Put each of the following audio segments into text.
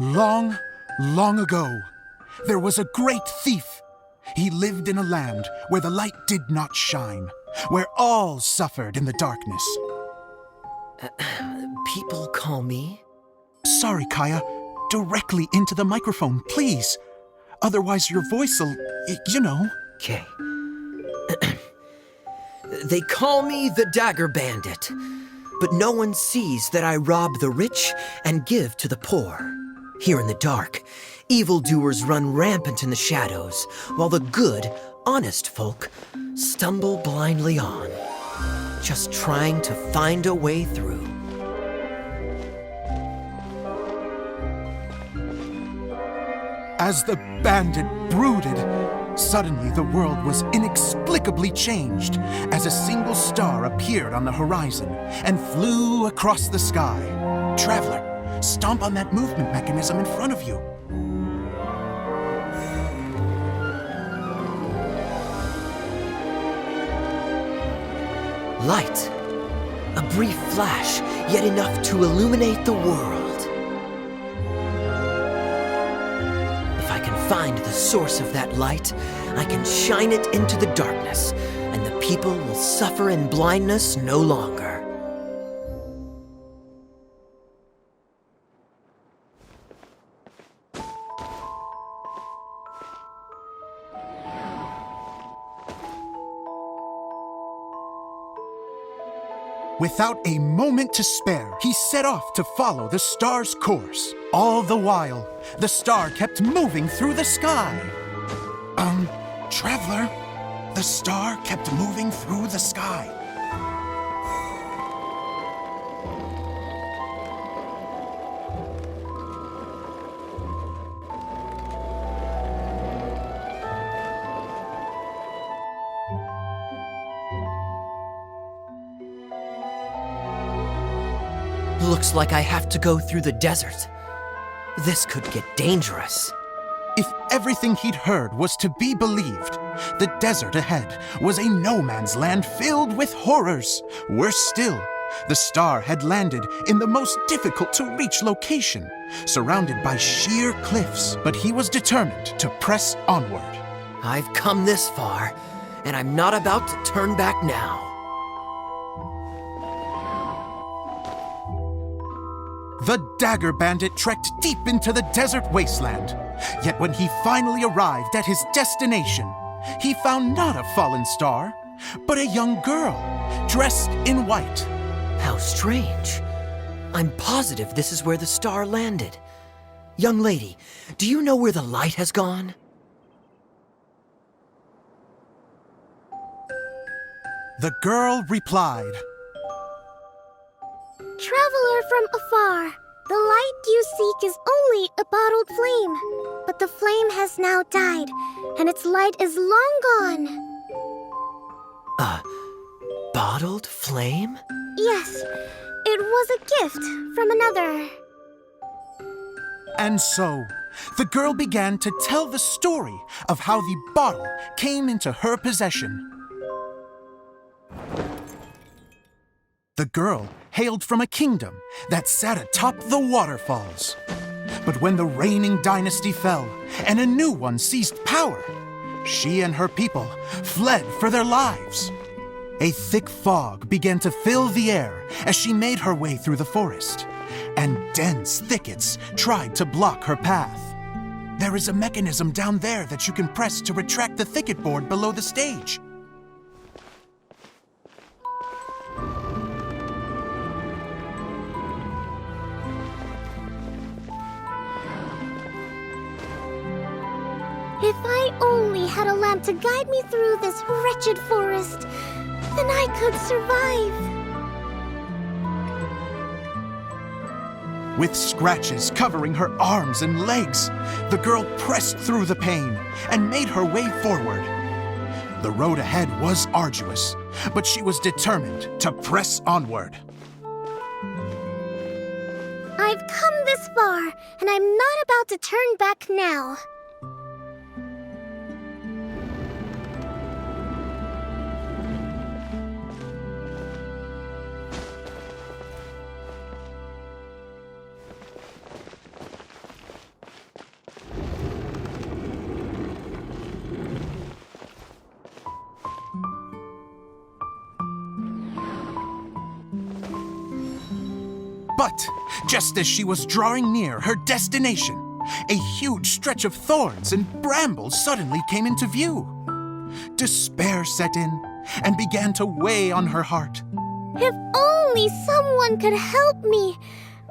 Long, long ago, there was a great thief. He lived in a land where the light did not shine, where all suffered in the darkness. People call me? Sorry, Kaya. Directly into the microphone, please. Otherwise your voice'll, you know. Okay. They call me the Dagger Bandit, but no one sees that I rob the rich and give to the poor. Here in the dark, evildoers run rampant in the shadows, while the good, honest folk stumble blindly on, just trying to find a way through. As the bandit brooded, suddenly the world was inexplicably changed as a single star appeared on the horizon and flew across the sky. Traveler, stomp on that movement mechanism in front of you. Light. A brief flash, yet enough to illuminate the world. If I can find the source of that light, I can shine it into the darkness, and the people will suffer in blindness no longer. Without a moment to spare, he set off to follow the star's course. All the while, the star kept moving through the sky. Traveler, the star kept moving through the sky. Looks like I have to go through the desert. This could get dangerous. If everything he'd heard was to be believed, the desert ahead was a no-man's land filled with horrors. Worse still, the star had landed in the most difficult-to-reach location, surrounded by sheer cliffs. But he was determined to press onward. I've come this far, and I'm not about to turn back now. The Dagger Bandit trekked deep into the desert wasteland. Yet when he finally arrived at his destination, he found not a fallen star, but a young girl, dressed in white. How strange. I'm positive this is where the star landed. Young lady, do you know where the light has gone? The girl replied, Traveler from afar, the light you seek is only a bottled flame. But the flame has now died, and its light is long gone. A bottled flame? Yes, it was a gift from another. And so, the girl began to tell the story of how the bottle came into her possession. The girl hailed from a kingdom that sat atop the waterfalls. But when the reigning dynasty fell and a new one seized power, she and her people fled for their lives. A thick fog began to fill the air as she made her way through the forest, and dense thickets tried to block her path. There is a mechanism down there that you can press to retract the thicket board below the stage. If I only had a lamp to guide me through this wretched forest, then I could survive. With scratches covering her arms and legs, the girl pressed through the pain and made her way forward. The road ahead was arduous, but she was determined to press onward. I've come this far, and I'm not about to turn back now. But just as she was drawing near her destination, a huge stretch of thorns and brambles suddenly came into view. Despair set in and began to weigh on her heart. If only someone could help me,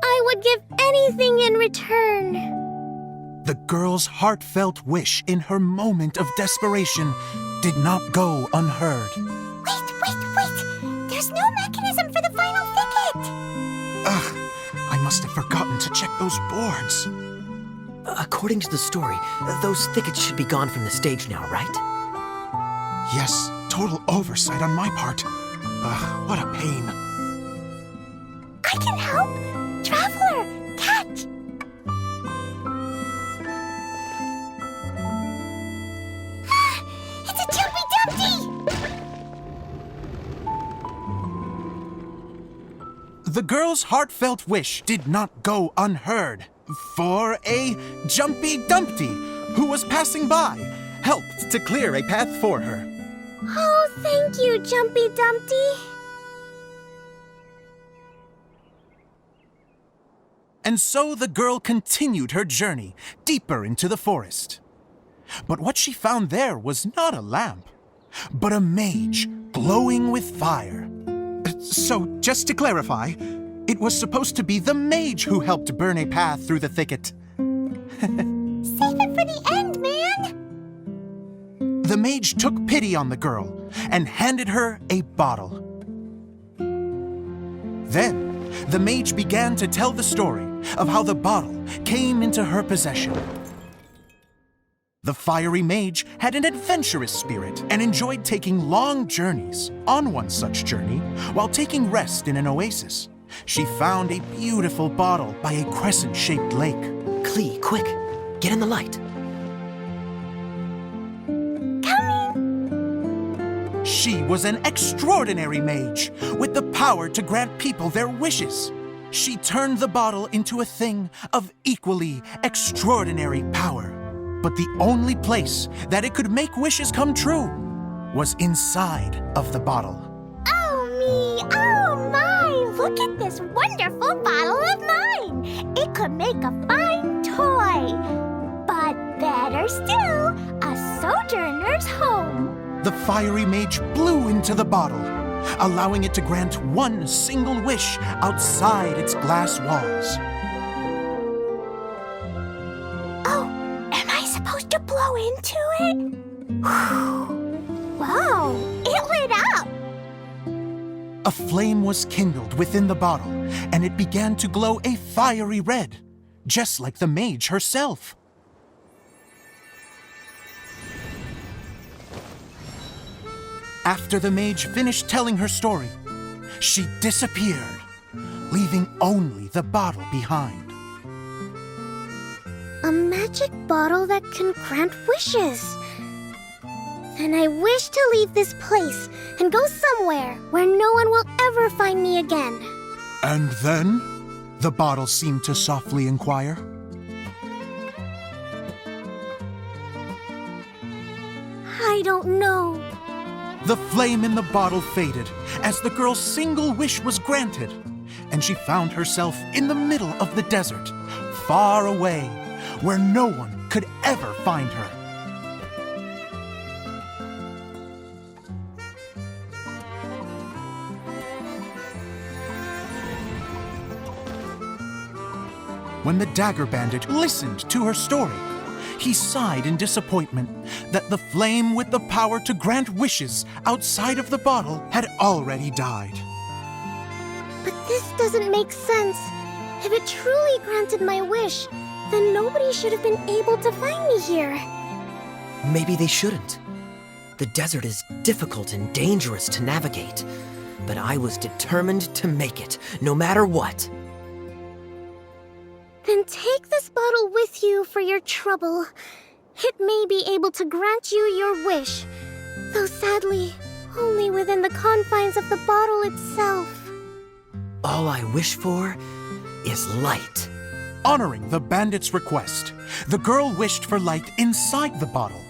I would give anything in return. The girl's heartfelt wish in her moment of desperation did not go unheard. Wait! There's no mechanism for the final thicket! Ugh, I must have forgotten to check those boards. According to the story, those thickets should be gone from the stage now, right? Yes, total oversight on my part. Ugh, what a pain. I can help! Traveler, catch! It's a Jumpy Dumpty! The girl's heartfelt wish did not go unheard, for a Jumpy Dumpty, who was passing by, helped to clear a path for her. Oh, thank you, Jumpy Dumpty. And so the girl continued her journey deeper into the forest. But what she found there was not a lamp, but a mage glowing with fire. So, just to clarify, it was supposed to be the mage who helped burn a path through the thicket. Save it for the end, man! The mage took pity on the girl and handed her a bottle. Then, the mage began to tell the story of how the bottle came into her possession. The fiery mage had an adventurous spirit and enjoyed taking long journeys. On one such journey, while taking rest in an oasis, she found a beautiful bottle by a crescent-shaped lake. Klee, quick, get in the light. She was an extraordinary mage with the power to grant people their wishes. She turned the bottle into a thing of equally extraordinary power. But the only place that it could make wishes come true was inside of the bottle. Oh me, oh my! Look at this wonderful bottle of mine! It could make a fine toy. But better still, a sojourner's home. The fiery mage blew into the bottle, allowing it to grant one single wish outside its glass walls. Oh, am I supposed to blow into it? Wow, it lit up! A flame was kindled within the bottle, and it began to glow a fiery red, just like the mage herself. After the mage finished telling her story, she disappeared, leaving only the bottle behind. A magic bottle that can grant wishes. Then I wish to leave this place and go somewhere where no one will ever find me again. And then? The bottle seemed to softly inquire. I don't know. The flame in the bottle faded as the girl's single wish was granted, and she found herself in the middle of the desert, far away, where no one could ever find her. When the Dagger Bandit listened to her story, he sighed in disappointment that the flame with the power to grant wishes outside of the bottle had already died. But this doesn't make sense. If it truly granted my wish, then nobody should have been able to find me here. Maybe they shouldn't. The desert is difficult and dangerous to navigate, but I was determined to make it, no matter what. Then take this bottle with you for your trouble. It may be able to grant you your wish, though sadly, only within the confines of the bottle itself. All I wish for is light. Honoring the bandit's request, the girl wished for light inside the bottle,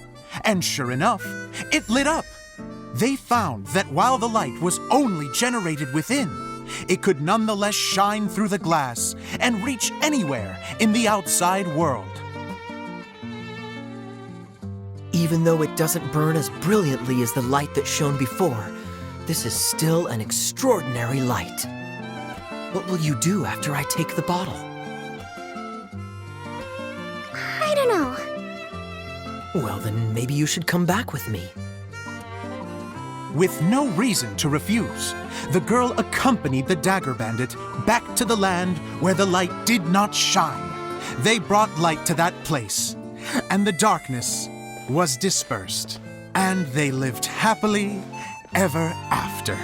and sure enough, it lit up. They found that while the light was only generated within, it could nonetheless shine through the glass and reach anywhere in the outside world. Even though it doesn't burn as brilliantly as the light that shone before, this is still an extraordinary light. What will you do after I take the bottle? I don't know. Well, then maybe you should come back with me. With no reason to refuse, the girl accompanied the Dagger Bandit back to the land where the light did not shine. They brought light to that place, and the darkness was dispersed, and they lived happily ever after.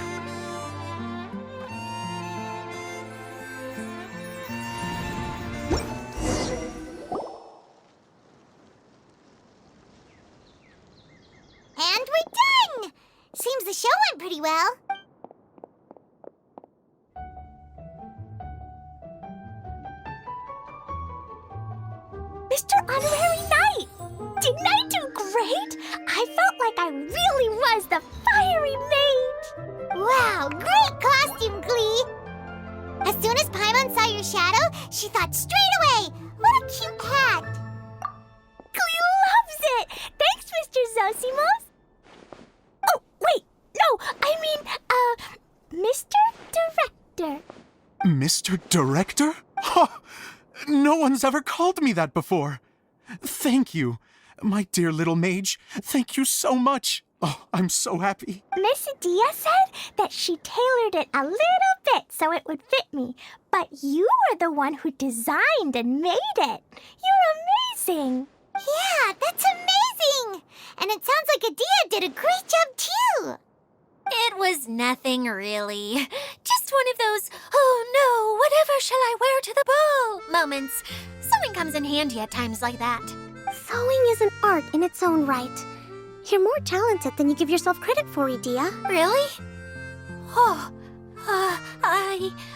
And we're done! Seems the show went pretty well. Mr. Honorary Knight! Didn't I do great? I felt like I really was the fiery mage! Wow, great costume, Glee! As soon as Paimon saw your shadow, she thought straight away, what a cute hat! Glee loves it! Thanks, Mr. Zosimos! Oh, wait, no, I mean, Mr. Director. Mr. Director? Ha! No one's ever called me that before. Thank you, my dear little mage. Thank you so much. Oh, I'm so happy. Miss Adia said that she tailored it a little bit so it would fit me, but you were the one who designed and made it. You're amazing. Yeah, that's amazing. And it sounds like Adia did a great job too. It was nothing really. Just one of those, oh no, whatever shall I wear to the ball moments. Sewing comes in handy at times like that. Sewing is an art in its own right. You're more talented than you give yourself credit for, Adia. Really? Oh,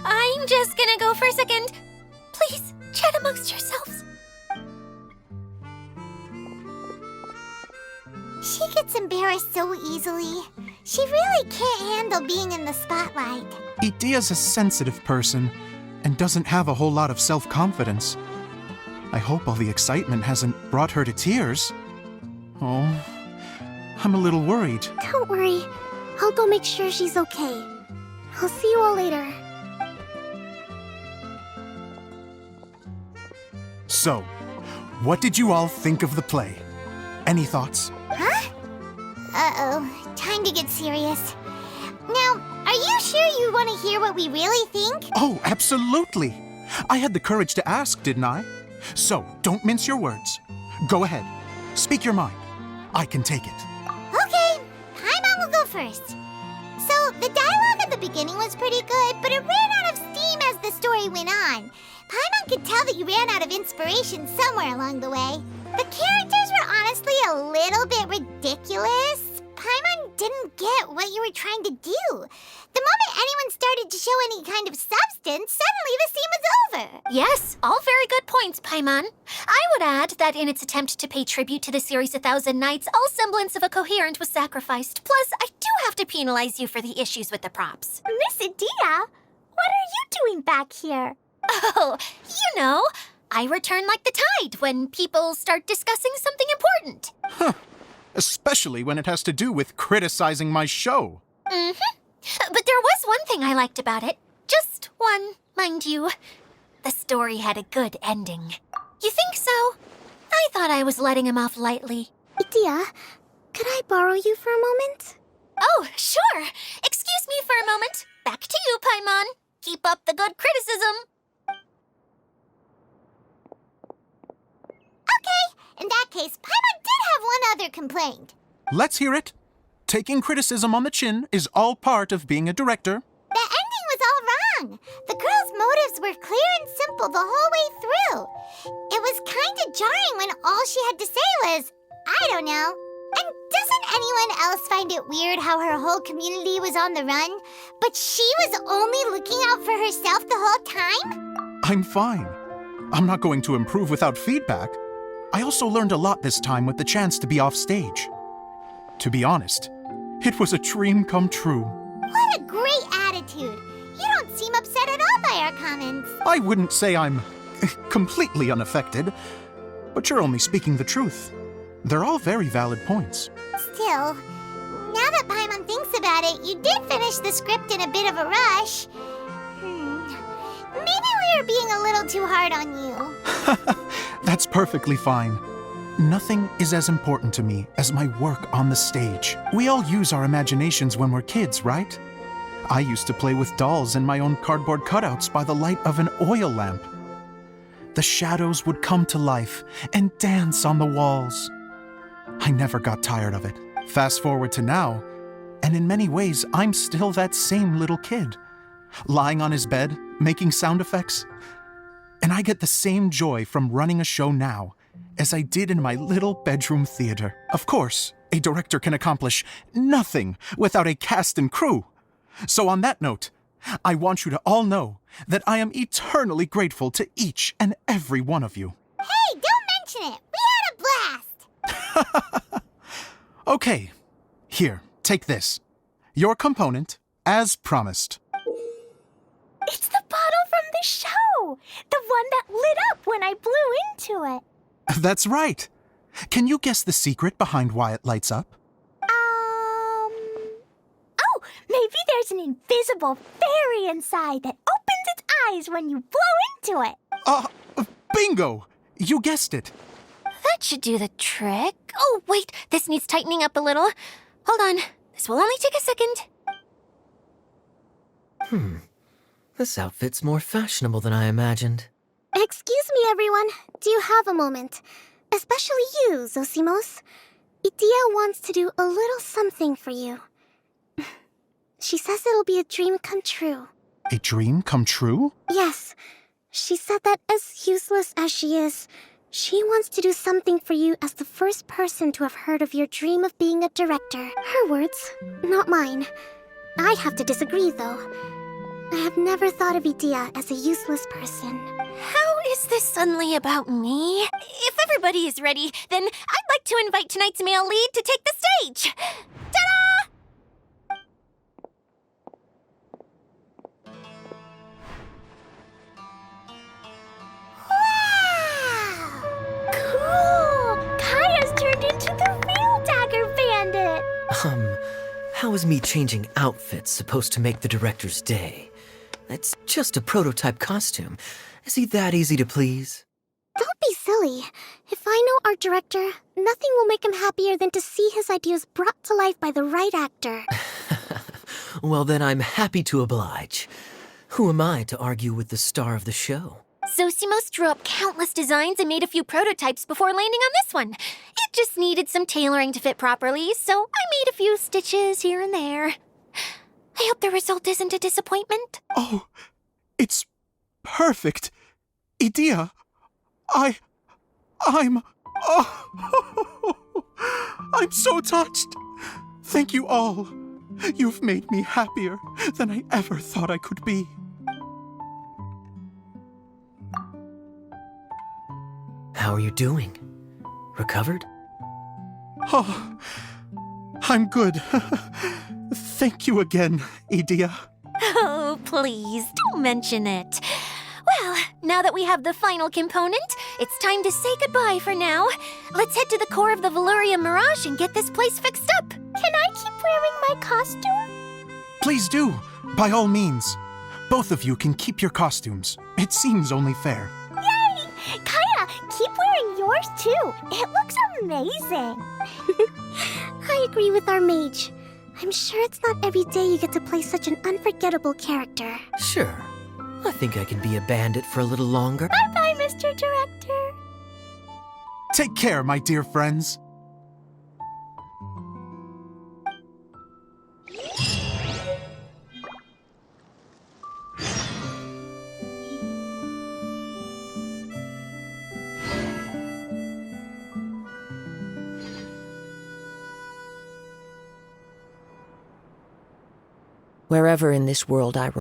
I'm just gonna go for a second. Please, chat amongst yourselves. She gets embarrassed so easily. She really can't handle being in the spotlight. Idia's a sensitive person and doesn't have a whole lot of self-confidence. I hope all the excitement hasn't brought her to tears. Oh, I'm a little worried. Don't worry. I'll go make sure she's okay. I'll see you all later. So, what did you all think of the play? Any thoughts? Huh? Uh-oh. Time to get serious. Now, are you sure you want to hear what we really think? Oh, absolutely. I had the courage to ask, didn't I? So, don't mince your words. Go ahead. Speak your mind. I can take it. Okay, Paimon will go first. So, the dialogue at the beginning was pretty good, but it ran out of steam as the story went on. Paimon could tell that you ran out of inspiration somewhere along the way. The characters were honestly a little bit ridiculous. Paimon didn't get what you were trying to do. The moment anyone started to show any kind of substance, suddenly the scene was over. Yes, all very good points, Paimon. I would add that in its attempt to pay tribute to the series 1,000 Nights, all semblance of a coherent was sacrificed. Plus, I do have to penalize you for the issues with the props. Miss Adia, what are you doing back here? Oh, you know, I return like the tide when people start discussing something important. Huh. Especially when it has to do with criticizing my show. Mm-hmm. But there was one thing I liked about it. Just one, mind you. The story had a good ending. You think so? I thought I was letting him off lightly. Adia, could I borrow you for a moment? Oh, sure. Excuse me for a moment. Back to you, Paimon. Keep up the good criticism. Okay, in that case, Paimon did have one other complaint. Let's hear it. Taking criticism on the chin is all part of being a director. The ending was all wrong. The girl's motives were clear and simple the whole way through. It was kind of jarring when all she had to say was, I don't know. And doesn't anyone else find it weird how her whole community was on the run, but she was only looking out for herself the whole time? I'm fine. I'm not going to improve without feedback. I also learned a lot this time with the chance to be off stage. To be honest, it was a dream come true. What a great attitude. You don't don't seem upset at all by our comments. I wouldn't say I'm completely unaffected, but you're only speaking the truth. They're all very valid points. Still, now that Paimon thinks about it, you did finish the script in a bit of a rush. Maybe we were being a little too hard on you. That's perfectly fine. Nothing is as important to me as my work on the stage. We all use our imaginations when we're kids, right? I used to play with dolls and my own cardboard cutouts by the light of an oil lamp. The shadows would come to life and dance on the walls. I never got tired of it. Fast forward to now, and in many ways, I'm still that same little kid, lying on his bed, making sound effects. And I get the same joy from running a show now as I did in my little bedroom theater. Of course, a director can accomplish nothing without a cast and crew. So on that note, I want you to all know that I am eternally grateful to each and every one of you. Hey, don't mention it. We had a blast. Okay, here, take this. Your component, as promised. It's the bottle from the show. The one that lit up when I blew into it. That's right. Can you guess the secret behind why it lights up? Oh, maybe there's an invisible fairy inside that opens its eyes when you blow into it. Bingo! You guessed it. That should do the trick. Oh, wait, this needs tightening up a little. Hold on, this will only take a second. This outfit's more fashionable than I imagined. Excuse me, everyone. Do you have a moment? Especially you, Zosimos. Idia wants to do a little something for you. She says it'll be a dream come true. A dream come true? Yes. She said that as useless as she is, she wants to do something for you as the first person to have heard of your dream of being a director. Her words, not mine. I have to disagree, though. I have never thought of Idia as a useless person. How is this suddenly about me? If everybody is ready, then I'd like to invite tonight's male lead to take the stage. Ta-da! Wow! Cool! Kaya's turned into the real Dagger Bandit! How is me changing outfits supposed to make the director's day? It's just a prototype costume. Is he that easy to please? Don't be silly. If I know our director, nothing will make him happier than to see his ideas brought to life by the right actor. Well, then I'm happy to oblige. Who am I to argue with the star of the show? Zosimos drew up countless designs and made a few prototypes before landing on this one. It just needed some tailoring to fit properly, so I made a few stitches here and there. I hope the result isn't a disappointment. Oh, it's perfect. Idia, I'm so touched. Thank you all. You've made me happier than I ever thought I could be. How are you doing? Recovered? Oh, I'm good. Thank you again, Idia. Oh, please, don't mention it. Well, now that we have the final component, it's time to say goodbye for now. Let's head to the core of the Valuria Mirage and get this place fixed up. Can I keep wearing my costume? Please do, by all means. Both of you can keep your costumes. It seems only fair. Yay! Kaya, keep wearing yours too. It looks amazing. I agree with our mage. I'm sure it's not every day you get to play such an unforgettable character. Sure. I think I can be a bandit for a little longer. Bye-bye, Mr. Director. Take care, my dear friends. Wherever in this world I